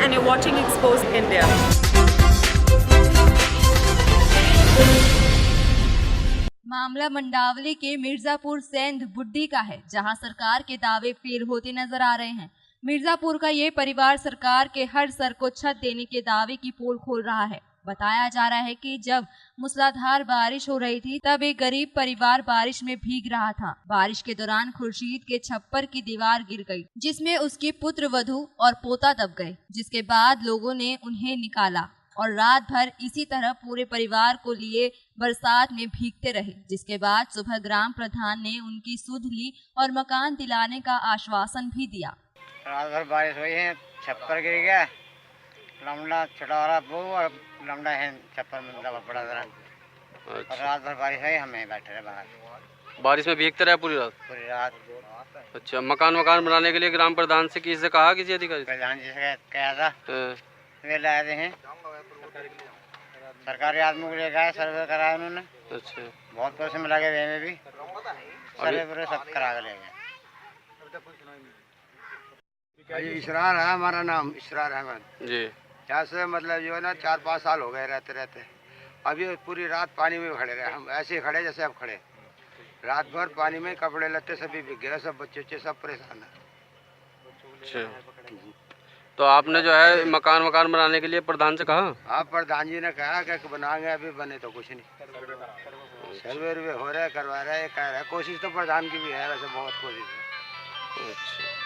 and you're watching Exposed India. मामला मंडावली के मिर्जापुर सेंध बुड्डी का है, जहां सरकार के दावे फेल होते नजर आ रहे हैं। मिर्जापुर का ये परिवार सरकार के हर सर को छत देने के दावे की पोल खोल रहा है। बताया जा रहा है कि जब मूसलाधार बारिश हो रही थी तब एक गरीब परिवार बारिश में भीग रहा था। बारिश के दौरान खुर्शीद के छप्पर की दीवार गिर गई, जिसमें उसके पुत्र वधू और पोता दब गए, जिसके बाद लोगों ने उन्हें निकाला और रात भर इसी तरह पूरे परिवार को लिए बरसात में भीगते रहे। जिसके बाद सुबह ग्राम प्रधान ने उनकी सुध ली और मकान दिलाने का आश्वासन भी दिया। रात भर बारिश हुई है, छप्पर गिर गया, लमड़ा छुटवारा वो और लमड़ा है छप्पर में दबा पड़ा जरा। और रात भर बारिश हुई, हमें बैठे रहे बाहर। बारिश में भीगते रहे पूरी रात? पूरी रात। अच्छा, मकान बनाने के लिए ग्राम प्रधान से किसी से कहा, किसी अधिकारी? प्रधान जी से कहा था, वे लाए हैं सरकारी आदमी को लेकर आए, सर्वे कराया उन्होंने। अच्छा, बहुत पैसे में लगे हुए भी, सर्वे पूरे सब करा के ले गए। इसरार है हमारा नाम, इसरार अहमद जी। यहाँ से मतलब जो है ना 4-5 साल हो गए रहते रहते। अभी पूरी रात पानी में खड़े रहे, हम ऐसे खड़े जैसे अब खड़े। रात भर पानी में कपड़े लत्ते सभी भीग गए, सब बच्चे सब परेशान है। अच्छा, तो आपने जो है मकान बनाने के लिए प्रधान से कहा? हाँ, प्रधान जी ने कहा कि बनाएंगे, अभी बने तो कुछ नहीं। सर्वे हो रहे, करवा रहे, कह रहे, कोशिश तो प्रधान की भी है, वैसे बहुत कोशिश है। अच्छा।